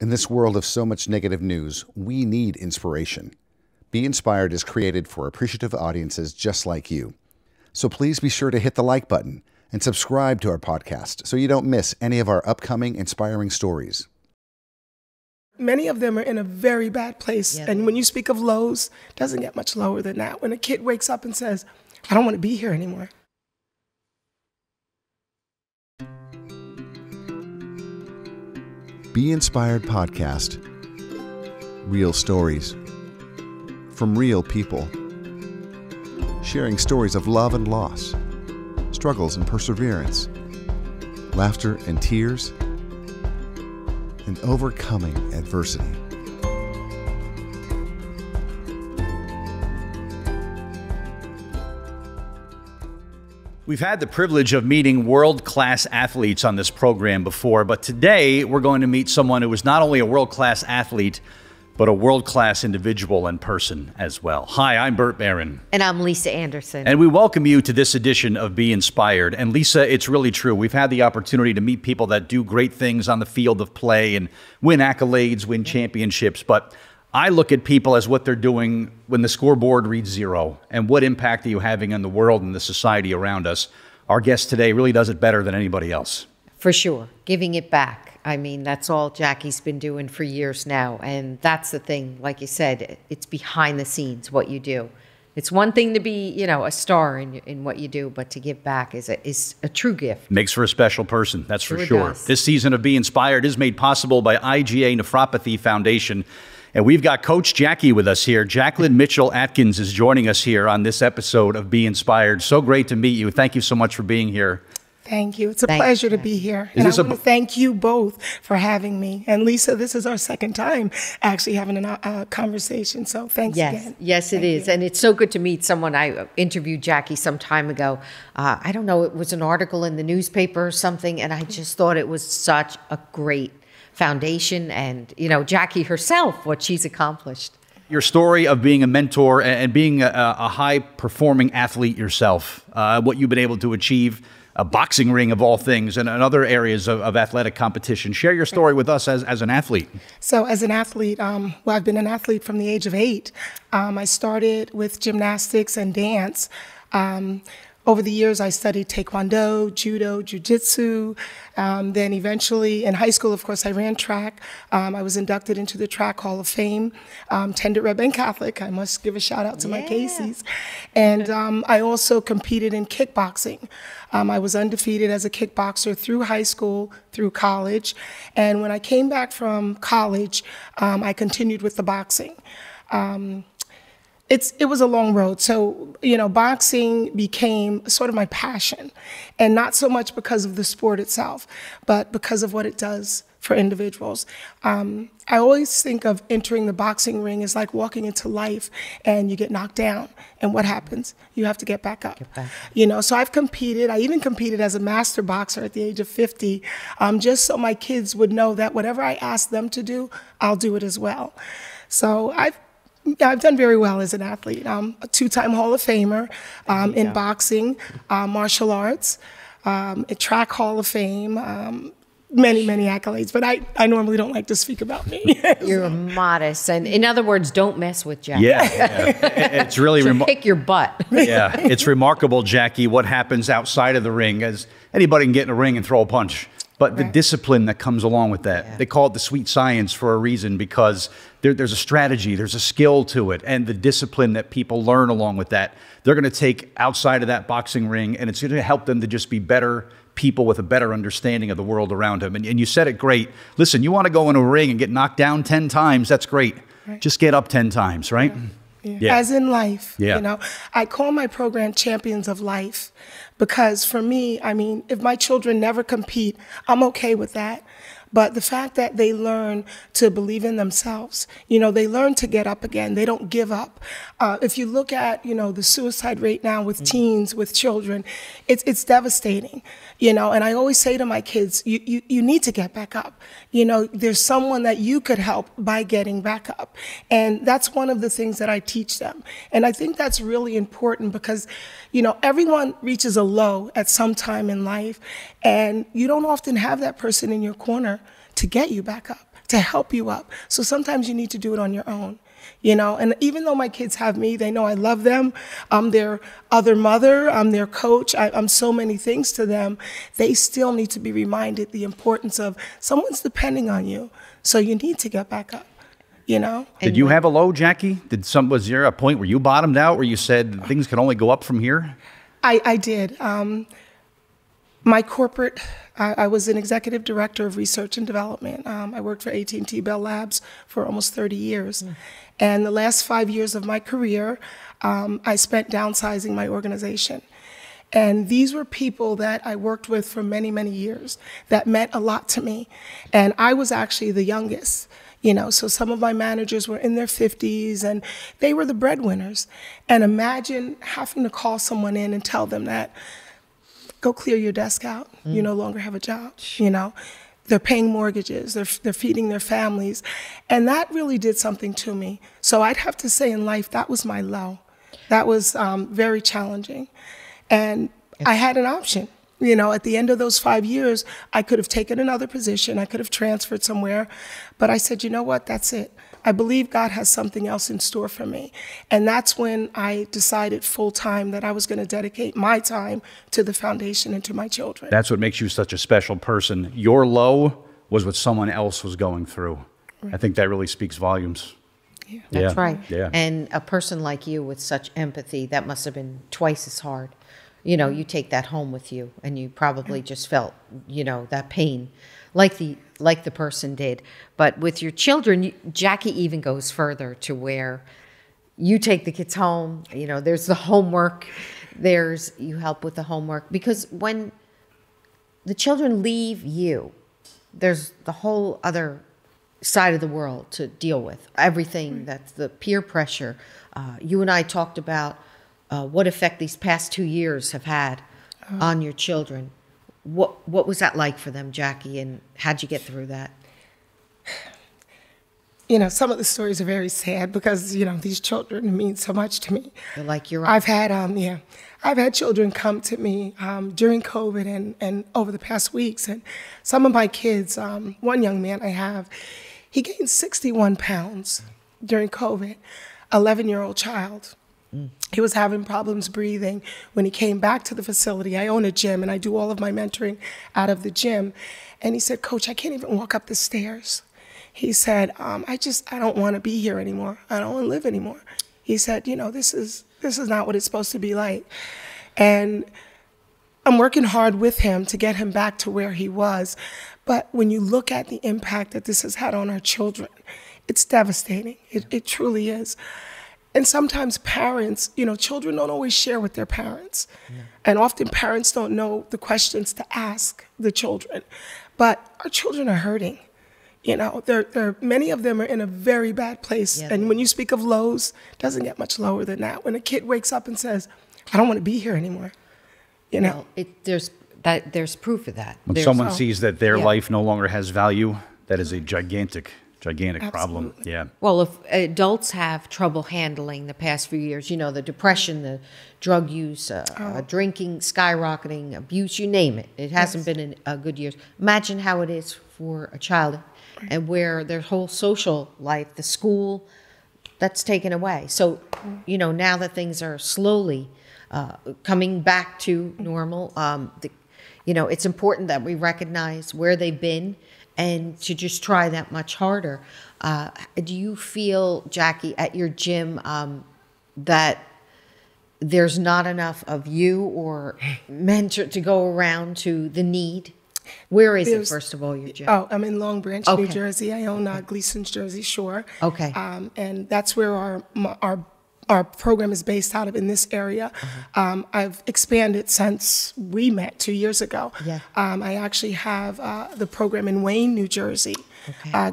In this world of so much negative news, we need inspiration. Be Inspired is created for appreciative audiences just like you. So please be sure to hit the like button and subscribe to our podcast so you don't miss any of our upcoming inspiring stories. Many of them are in a very bad place. Yeah. And when you speak of lows, it doesn't get much lower than that. When a kid wakes up and says, I don't want to be here anymore. Be Inspired podcast. Real stories from real people. Sharing stories of love and loss, struggles and perseverance, laughter and tears, and overcoming adversity. We've had the privilege of meeting world-class athletes on this program before, but today we're going to meet someone who is not only a world-class athlete, but a world-class individual and person as well. Hi, I'm Burt Barron. And I'm Lisa Anderson. And we welcome you to this edition of Be Inspired. And Lisa, it's really true. We've had the opportunity to meet people that do great things on the field of play and win accolades, win championships, but I look at people as what they're doing when the scoreboard reads 0 and what impact are you having on the world and the society around us. Our guest today really does it better than anybody else. For sure. Giving it back. I mean, that's all Jackie's been doing for years now. And that's the thing, like you said, it's behind the scenes what you do. It's one thing to be, you know, a star in what you do, but to give back is a true gift. Makes for a special person, that's for sure. Does. This season of Be Inspired is made possible by IgA Nephropathy Foundation. And we've got Coach Jackie with us here. Jacklyn Mitchell Atkins is joining us here on this episode of Be Inspired. So great to meet you. Thank you so much for being here. Thank you. It's a pleasure to be here. And I want to thank you both for having me. And Lisa, this is our second time actually having a conversation. So thanks again. Yes, it is. And it's so good to meet someone. I interviewed Jackie some time ago. I don't know, it was an article in the newspaper or something, and I just thought it was such a great foundation, and you know, Jackie herself, what she's accomplished. Your story of being a mentor and being a high-performing athlete yourself, what you've been able to achieve, a boxing ring of all things, and other areas of athletic competition. Share your story with us as an athlete. So as an athlete, well, I've been an athlete from the age of 8. I started with gymnastics and dance. Over the years, I studied Taekwondo, Judo, Jiu-Jitsu. Then eventually, in high school, of course, I ran track. I was inducted into the Track Hall of Fame. Tended Red and Catholic. I must give a shout out to my Casey's. And I also competed in kickboxing. I was undefeated as a kickboxer through high school, through college. And when I came back from college, I continued with the boxing. It was a long road. So, you know, boxing became sort of my passion, and not so much because of the sport itself, but because of what it does for individuals. I always think of entering the boxing ring as like walking into life and you get knocked down. And what happens? You have to get back up. You know, so I've competed. I even competed as a master boxer at the age of 50, just so my kids would know that whatever I ask them to do, I'll do it as well. So I've done very well as an athlete. I'm a 2-time Hall of Famer in boxing, martial arts, a Track Hall of Fame, many accolades. But I normally don't like to speak about me. You're modest. And in other words, don't mess with Jackie. Yeah. It's really remarkable. Kick your butt. Yeah, it's remarkable, Jackie, what happens outside of the ring. As anybody can get in a ring and throw a punch. But the discipline that comes along with that, they call it the sweet science for a reason, because there's a strategy, there's a skill to it, and the discipline that people learn along with that, they're going to take outside of that boxing ring, and it's going to help them to just be better people with a better understanding of the world around them. And you said it great. Listen, you want to go in a ring and get knocked down 10 times, that's great. Just get up 10 times, right? As in life, you know. I call my program Champions of Life because for me, I mean, if my children never compete, I'm okay with that. But the fact that they learn to believe in themselves, you know, they learn to get up again. They don't give up. If you look at, you know, the suicide rate now with teens, with children, it's devastating, you know. And I always say to my kids, you need to get back up. You know, there's someone that you could help by getting back up. And that's one of the things that I teach them. And I think that's really important because, you know, everyone reaches a low at some time in life, and you don't often have that person in your corner to get you back up. to help you up. So sometimes you need to do it on your own. You know, and even though my kids have me, they know I love them. I'm their other mother. I'm their coach. I'm so many things to them. They still need to be reminded the importance of someone's depending on you. So you need to get back up, you know? Did you have a low, Jackie? Was there a point where you bottomed out, where you said things can only go up from here? I did. My corporate, I was an executive director of research and development. I worked for AT&T Bell Labs for almost 30 years. And the last 5 years of my career, I spent downsizing my organization. And these were people that I worked with for many, many years that meant a lot to me. And I was actually the youngest, you know, so some of my managers were in their 50s and they were the breadwinners. And imagine having to call someone in and tell them that, go clear your desk out. You no longer have a job, you know. They're paying mortgages, they're feeding their families. And that really did something to me. So I'd have to say in life, that was my low. That was very challenging. And I had an option. You know, at the end of those 5 years, I could have taken another position. I could have transferred somewhere. But I said, you know what, that's it. I believe God has something else in store for me. And that's when I decided full time that I was going to dedicate my time to the foundation and to my children. That's what makes you such a special person. Your low was what someone else was going through. Right. I think that really speaks volumes. Yeah. That's right. Yeah. And a person like you with such empathy, that must have been twice as hard. You know, you take that home with you, and you probably just felt, you know, that pain like the person did. But with your children, Jackie even goes further to where you take the kids home. You know, there's the homework. You help with the homework. Because when the children leave you, there's the whole other side of the world to deal with. Everything that's the peer pressure. You and I talked about what effect these past 2 years have had on your children. What was that like for them, Jackie, and how'd you get through that? You know, some of the stories are very sad because, you know, these children mean so much to me. They're like your own. I've had children come to me during COVID and over the past weeks, and some of my kids, one young man I have, he gained 61 pounds during COVID, 11-year-old child. He was having problems breathing. When he came back to the facility, I own a gym and I do all of my mentoring out of the gym. And he said, Coach, I can't even walk up the stairs. He said, I don't want to be here anymore. I don't want to live anymore. He said, you know, this is not what it's supposed to be like. And I'm working hard with him to get him back to where he was. But when you look at the impact that this has had on our children, it's devastating. It truly is. And sometimes parents, you know, children don't always share with their parents. Yeah. And often parents don't know the questions to ask the children. But our children are hurting. You know, many of them are in a very bad place. Yeah, and when you speak of lows, it doesn't get much lower than that. When a kid wakes up and says, I don't want to be here anymore, you know. Well, there's proof of that. When someone sees that their life no longer has value, that is a gigantic problem. Yeah. Well, if adults have trouble handling the past few years, you know, the depression, the drug use, drinking, skyrocketing, abuse, you name it. It hasn't been a good year. Imagine how it is for a child and where their whole social life, the school, that's taken away. So, you know, now that things are slowly coming back to normal, you know, it's important that we recognize where they've been and to just try that much harder. Do you feel, Jackie, at your gym that there's not enough of you or mentor to go around to the need? Where is it, first of all, your gym? Oh, I'm in Long Branch, New Jersey. I own Gleason's Jersey Shore. Okay. And that's where our program is based out of, in this area. I've expanded since we met 2 years ago. Yeah. I actually have the program in Wayne, New Jersey,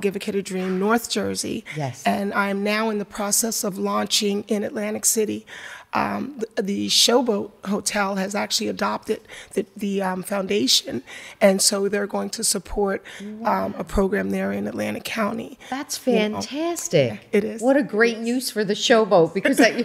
Give a Kid a Dream, North Jersey. Yes. And I'm now in the process of launching in Atlantic City. The Showboat Hotel has actually adopted the foundation, and so they're going to support a program there in Atlantic County. That's fantastic. You know? It is. What a great use for the Showboat, because that,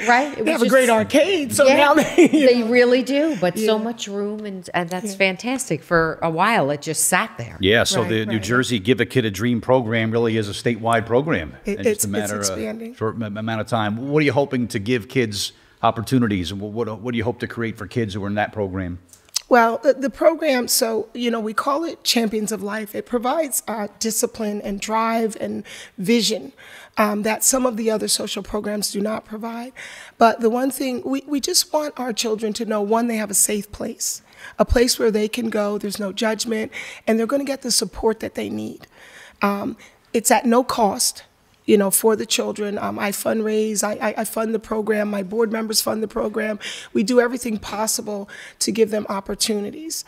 right? They have a great arcade, so now they really do, but so much room, and that's fantastic. For a while, it just sat there. Yeah, so the New Jersey Give a a Kid a Dream program really is a statewide program. It's expanding. Short amount of time. What are you hoping to give kids opportunities? And what do you hope to create for kids who are in that program? Well, the program, so, we call it Champions of Life. It provides discipline and drive and vision that some of the other social programs do not provide. But the one thing, we just want our children to know, one, they have a safe place, a place where they can go, there's no judgment, and they're going to get the support that they need. It's at no cost. For the children. I fundraise, I fund the program, my board members fund the program. We do everything possible to give them opportunities.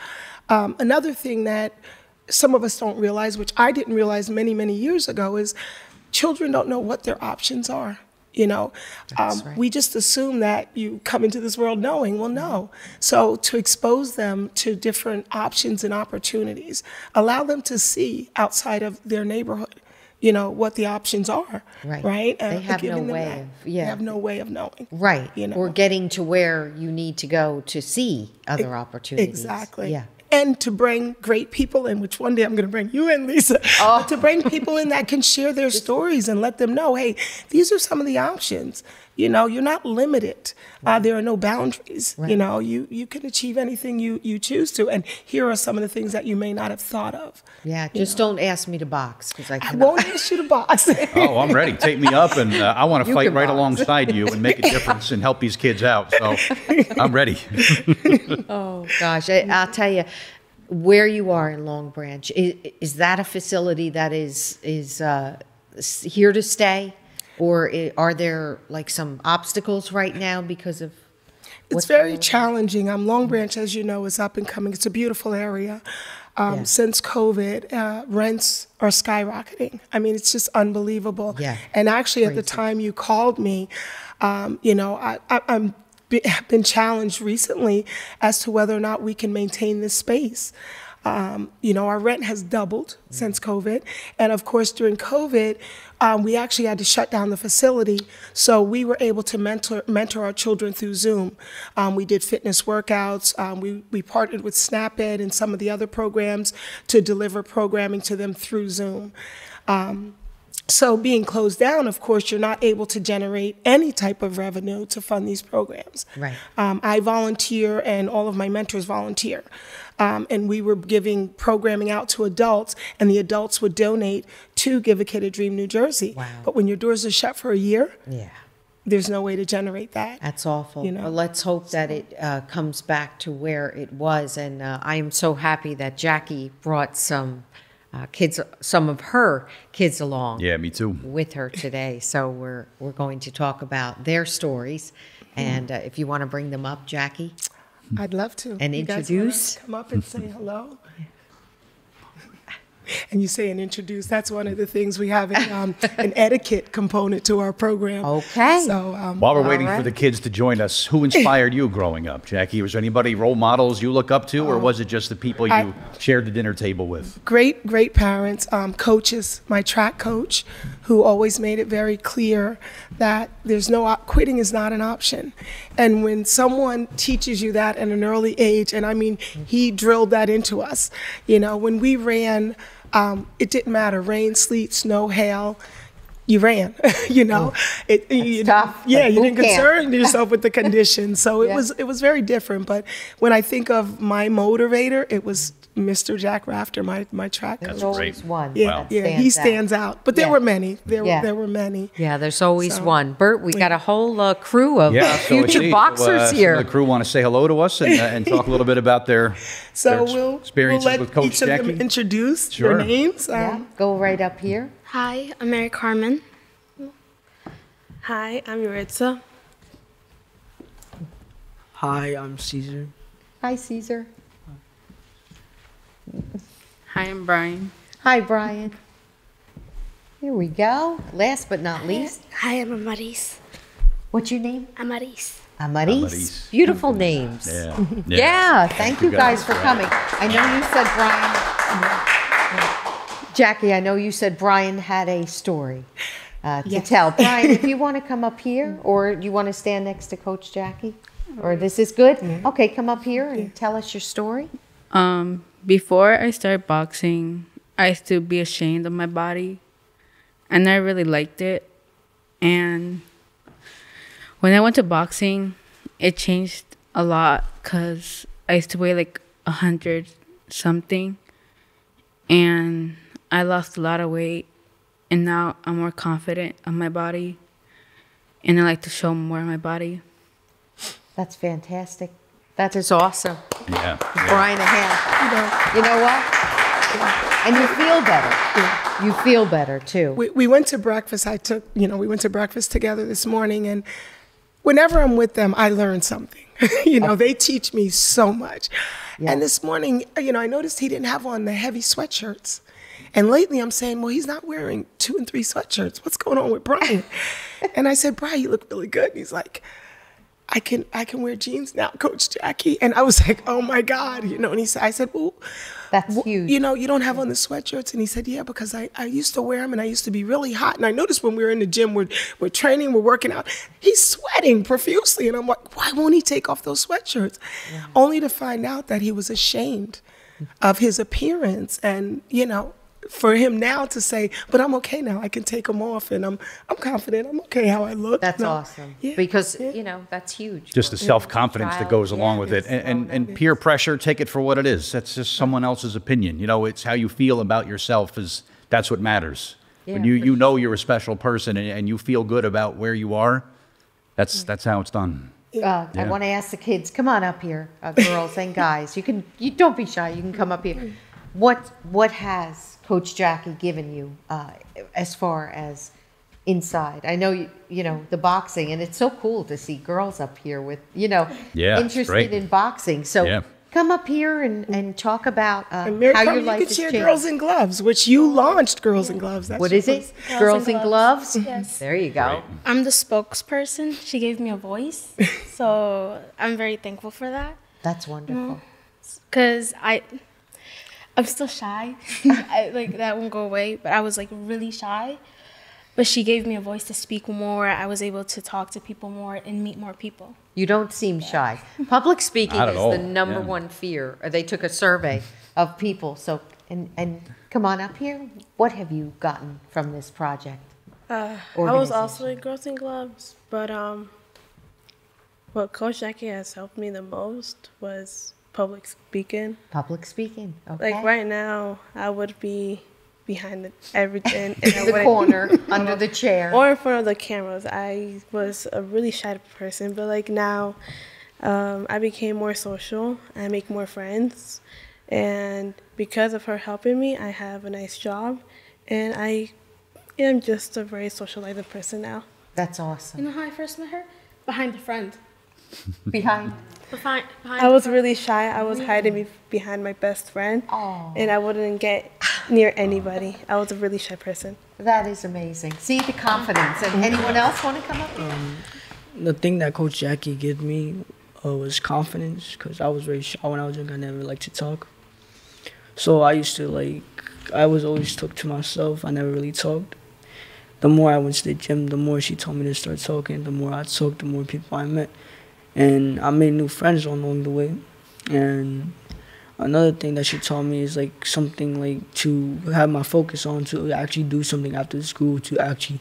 Another thing that some of us don't realize, which I didn't realize many, many years ago, is children don't know what their options are. Right. We just assume that you come into this world knowing, well, no. So to expose them to different options and opportunities, allow them to see outside of their neighborhood, what the options are, right? They have no way They have no way of knowing. Right, or getting to where you need to go to see other opportunities. Exactly. Yeah. And to bring great people in, which one day I'm going to bring you in, Lisa, to bring people in that can share their stories and let them know, hey, these are some of the options. You're not limited. There are no boundaries. Right. You can achieve anything you choose to. And here are some of the things that you may not have thought of. Yeah, just don't ask me to box, because I won't ask you to box. Oh, I'm ready. Take me up, and I want to fight can right box. alongside you and make a difference and help these kids out. So I'm ready. Oh, gosh. I'll tell you, where you are in Long Branch, is that a facility that is here to stay? Or are there like some obstacles right now because of It's very challenging. Long Branch, as you know, is up and coming. It's a beautiful area. Since COVID, rents are skyrocketing. I mean, it's just unbelievable. Yeah. And actually, at the Crazy. time you called me, I've been challenged recently as to whether or not we can maintain this space. Our rent has doubled since COVID. And of course, during COVID, we actually had to shut down the facility. So we were able to mentor our children through Zoom. We did fitness workouts. We partnered with SNAP-Ed and some of the other programs to deliver programming to them through Zoom. So being closed down, of course, you're not able to generate any type of revenue to fund these programs. Right. I volunteer and all of my mentors volunteer. And we were giving programming out to adults, and the adults would donate to Give a Kid a Dream New Jersey. Wow. But when your doors are shut for a year, Yeah. there's no way to generate that. That's awful. Well, let's hope that it comes back to where it was. And I am so happy that Jackie brought some of her kids along. Yeah, me too. With her today. So we're going to talk about their stories. And if you want to bring them up, Jackie. I'd love to. And You guys introduce? wanna come up and say hello. And you say and introduce. That's one of the things we have an etiquette component to our program. Okay. So While we're waiting for right. the kids to join us, who inspired you growing up, Jackie? Was there anybody, role models you look up to, or was it just the people you shared the dinner table with? great parents, coaches, my track coach, who always made it very clear that there's quitting is not an option. And when someone teaches you that at an early age, and I mean, he drilled that into us. When we ran, it didn't matter, rain, sleet, snow, hail, you ran, Tough. you Like didn't boot camp. concern yourself with the conditions. So it was very different. But when I think of my motivator, it was Mr. Jack Rafter, my track coach. There's always one. Yeah, that he stands out. But there Yeah. were many. There Yeah. were many. Yeah, there's always So, one. Bert, we got a whole crew of So it future seems, boxers some here. of the crew want to say hello to us and talk a little bit about their experiences we'll let with Coach each of Jackie. them introduce Sure. their names. Yeah, go right up here. Hi, I'm Mary Carmen. Hi, I'm Yuritsa. Hi, I'm Caesar. Hi, Caesar. Hi, I'm Brian. Hi, Brian. Here we go. Last but not least, Hi, I'm Amaris. what's your name? Amaris. Amaris. Amaris. Beautiful names. Yeah. Yeah, thank you guys for coming. I know you said Brian. Jackie, I know you said Brian had a story to tell. Brian, if you want to come up here, or you want to stand next to Coach Jackie, or this is good? Okay, come up here and tell us your story. Before I started boxing, I used to be ashamed of my body. I never really liked it. And when I went to boxing, it changed a lot because I used to weigh like 100 something. And I lost a lot of weight. And now I'm more confident of my body. And I like to show more of my body. That's fantastic. That is awesome. Yeah. Brian, a hand. You know what? And you feel better. You feel better too. We went to breakfast. We went to breakfast together this morning, and whenever I'm with them, I learn something. They teach me so much. Yeah. And this morning, I noticed he didn't have on the heavy sweatshirts. And lately I'm saying, well, he's not wearing 2 and 3 sweatshirts. What's going on with Brian? And I said, Brian, you look really good. And he's like, I can wear jeans now, Coach Jackie. And I was like, oh my God, and I said, well, that's huge. You don't have on the sweatshirts? And he said, yeah, because I used to wear them and I used to be really hot. And I noticed when we were in the gym, we're training, we're working out, he's sweating profusely. And I'm like, why won't he take off those sweatshirts? Yeah. Only to find out that he was ashamed of his appearance. And, for him now to say, but I'm okay now, I can take them off, and I'm confident, I'm okay how I look. That's awesome. Yeah. Because, that's huge. Just the self-confidence that goes along with it. And peer pressure, take it for what it is. That's just someone else's opinion. It's how you feel about yourself that's what matters. Yeah, when you know you're a special person and you feel good about where you are, that's how it's done. I want to ask the kids, come on up here, girls and guys. You don't be shy, you can come up here. What has Coach Jackie given you as far as inside? I know the boxing, and it's so cool to see girls up here with interested in boxing. So come up here and talk about how your life has changed. You could share Girls in Gloves, which you launched. Girls in Gloves. What is it? Girls in Gloves. Yes. There you go. Right. I'm the spokesperson. She gave me a voice, so I'm very thankful for that. That's wonderful. Because I'm still shy. That won't go away, but I was really shy. But she gave me a voice to speak more. I was able to talk to people more and meet more people. You don't seem shy. Public speaking is the number one fear. They took a survey of people. So, and come on up here. What have you gotten from this project? I was also in Girls in Gloves, but what Coach Jackie has helped me the most was public speaking. Public speaking, okay. Right now, I would be behind everything. In the corner, under the chair. Or in front of the cameras. I was a really shy person, but now I became more social. I make more friends. And because of her helping me, I have a nice job. And I am just a very socializing person now. That's awesome. You know how I first met her? Behind a friend. Behind I was really shy. I was hiding behind my best friend, and I wouldn't get near anybody. I was a really shy person. That is amazing. See the confidence. And anyone else want to come up here? The thing that Coach Jackie gave me was confidence, because I was very shy when I was young. I never liked to talk. So I used to I was always stuck to myself. I never really talked. The more I went to the gym, the more she told me to start talking. The more I talked, the more people I met. And I made new friends along the way. And another thing that she taught me is something to have my focus on, to actually do something after school, to actually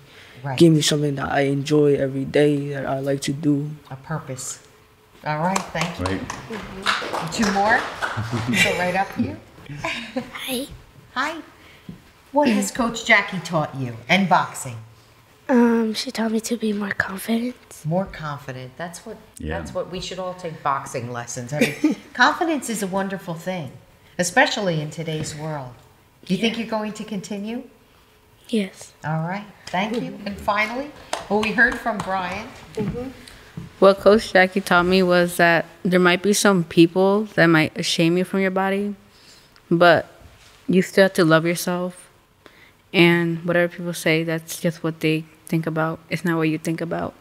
give me something that I enjoy every day, that I like to do. A purpose. All right, thank you. Right. 2 more. So right up here. Hi. Hi. What has Coach Jackie taught you and boxing? She taught me to be more confident. More confident. That's what we should all take boxing lessons. I mean, confidence is a wonderful thing, especially in today's world. Do you think you're going to continue? Yes. All right. Thank you. And finally, we heard from Brian. What Coach Jackie taught me was that there might be some people that might shame you from your body, but you still have to love yourself. And whatever people say, that's just what they think about. It's not what you think about.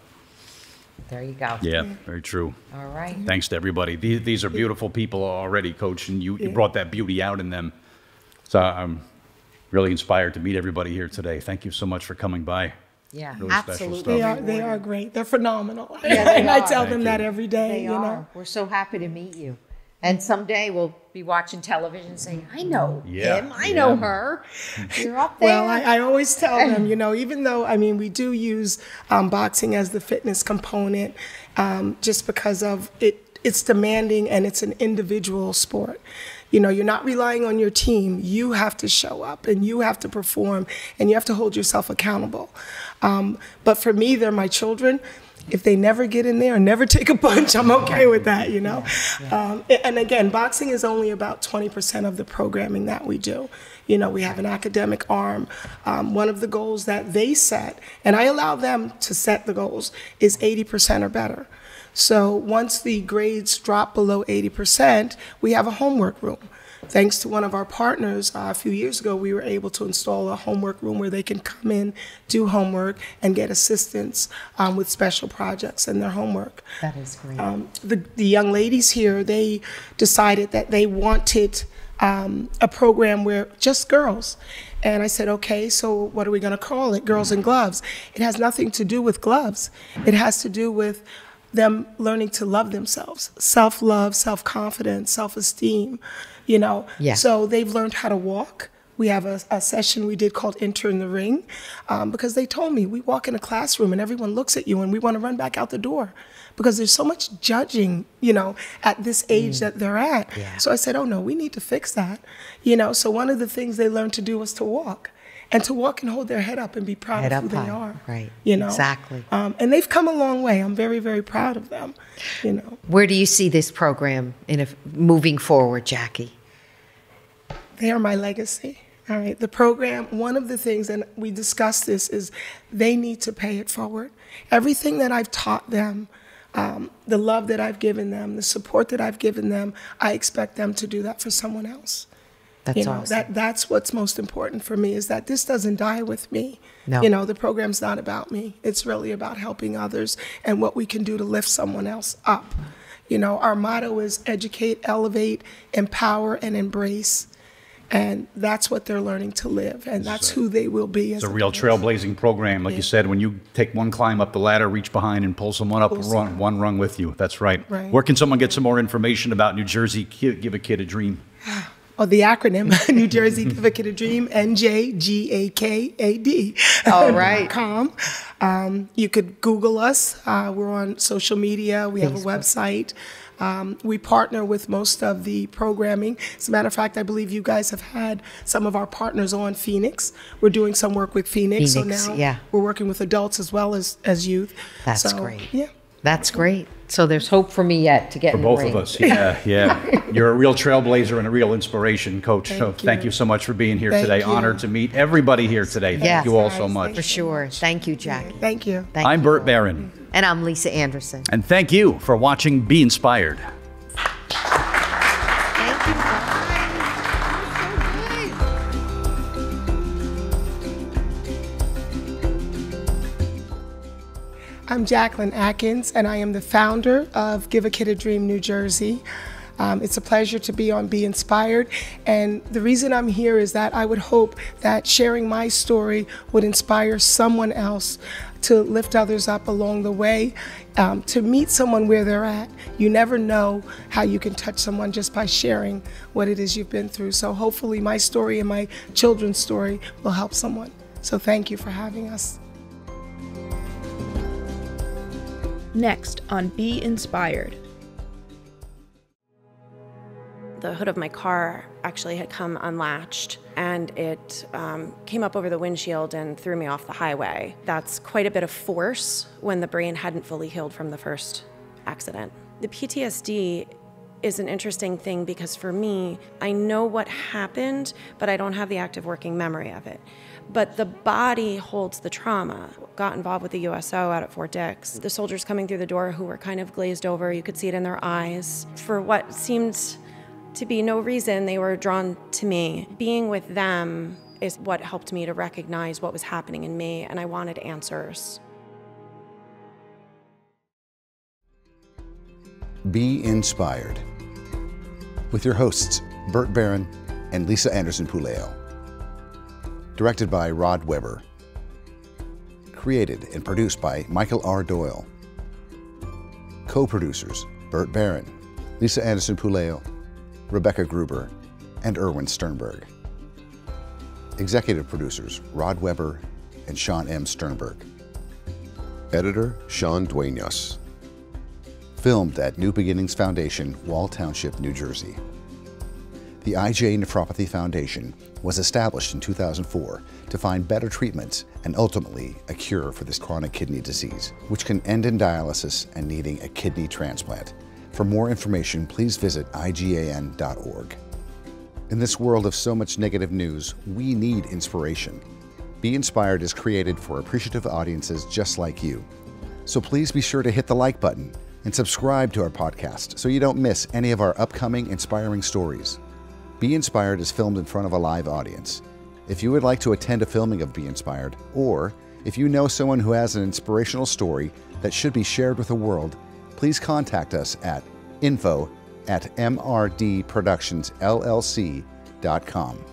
There you go. Yeah, very true. All right. Thanks to everybody. These are beautiful people already, Coach, and you brought that beauty out in them. So I'm really inspired to meet everybody here today. Thank you so much for coming by. Yeah, really absolutely. They are great. They're phenomenal. Yeah, they and I are. tell them that every day. They are. We're so happy to meet you. And someday we'll be watching television saying, I know Yeah, him, I know her. You're up there. Well, I always tell them, even though, we do use boxing as the fitness component, just because of it's demanding and it's an individual sport. You're not relying on your team. You have to show up and you have to perform and you have to hold yourself accountable. But for me, they're my children. If they never get in there and never take a punch, I'm okay with that, And again, boxing is only about 20% of the programming that we do. We have an academic arm. One of the goals that they set, and I allow them to set the goals, is 80% or better. So once the grades drop below 80%, we have a homework room. Thanks to one of our partners, a few years ago, we were able to install a homework room where they can come in, do homework, and get assistance with special projects in their homework. That is great. The young ladies here, they decided that they wanted a program where just girls. And I said, okay, so what are we going to call it? Girls in Gloves. It has nothing to do with gloves. It has to do with them learning to love themselves, self-love, self-confidence, self-esteem, Yeah. So they've learned how to walk. We have a session we did called Enter in the Ring, because they told me, we walk in a classroom and everyone looks at you and we want to run back out the door because there's so much judging, at this age that they're at. Yeah. So I said, oh no, we need to fix that. So one of the things they learned to do was to walk. And to walk and hold their head up and be proud Head of who up they high. are. Right. Exactly. And they've come a long way. I'm very, very proud of them. Where do you see this program moving forward, Jackie? They are my legacy. All right. The program, one of the things, and we discussed this, is they need to pay it forward. Everything that I've taught them, the love that I've given them, the support that I've given them, I expect them to do that for someone else. That's awesome. That's what's most important for me, is that this doesn't die with me. No. The program's not about me. It's really about helping others and what we can do to lift someone else up. Our motto is educate, elevate, empower, and embrace. And that's what they're learning to live, and that's who they will be. It's a real trailblazing program. Like you said, when you take one climb up the ladder, reach behind and pull someone up one rung with you. That's right. Where can someone get some more information about New Jersey Give a Kid a Dream? The acronym, New Jersey Give a Kid a Dream, NJGAKAD. All right. .com. You could Google us. We're on social media. We have a website. We partner with most of the programming. As a matter of fact, I believe you guys have had some of our partners on Phoenix. We're doing some work with Phoenix. So now we're working with adults as well as youth. That's great. Yeah. That's great. So there's hope for me yet to get in the ring. For both of us, yeah. You're a real trailblazer and a real inspiration, Coach. Thank you so much for being here today. Honored to meet everybody here today. Thank you all so much. For sure. Thank you, Jackie. Thank you. I'm Bert Barron. And I'm Lisa Anderson. And thank you for watching Be Inspired. Thank you, guys. I'm Jacklyn Atkins, and I am the founder of Give a Kid a Dream New Jersey. It's a pleasure to be on Be Inspired, and the reason I'm here is that I would hope that sharing my story would inspire someone else to lift others up along the way, to meet someone where they're at. You never know how you can touch someone just by sharing what it is you've been through. So hopefully my story and my children's story will help someone. So thank you for having us. Next on Be Inspired. The hood of my car actually had come unlatched, and it came up over the windshield and threw me off the highway. That's quite a bit of force when the brain hadn't fully healed from the first accident. The PTSD is an interesting thing because for me, I know what happened, but I don't have the active working memory of it. But the body holds the trauma. Got involved with the USO out at Fort Dix. The soldiers coming through the door who were kind of glazed over, you could see it in their eyes. For what seemed to be no reason, they were drawn to me. Being with them is what helped me to recognize what was happening in me, and I wanted answers. Be Inspired with your hosts, Bert Barron and Lisa Anderson Puleo. Directed by Rod Weber. Created and produced by Michael R. Doyle. Co-producers, Bert Barron, Lisa Anderson Puleo, Rebecca Gruber, and Erwin Sternberg. Executive producers Rod Weber and Sean M. Sternberg. Editor Sean Dueñas. Filmed at New Beginnings Foundation, Wall Township, New Jersey. The IgA Nephropathy Foundation was established in 2004 to find better treatments and ultimately a cure for this chronic kidney disease, which can end in dialysis and needing a kidney transplant. For more information, please visit IGAN.org. In this world of so much negative news, we need inspiration. Be Inspired is created for appreciative audiences just like you. So please be sure to hit the like button and subscribe to our podcast so you don't miss any of our upcoming inspiring stories. Be Inspired is filmed in front of a live audience. If you would like to attend a filming of Be Inspired, or if you know someone who has an inspirational story that should be shared with the world, please contact us at info@mrdproductionsllc.com.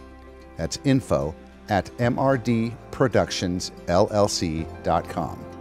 That's info@mrdproductionsllc.com.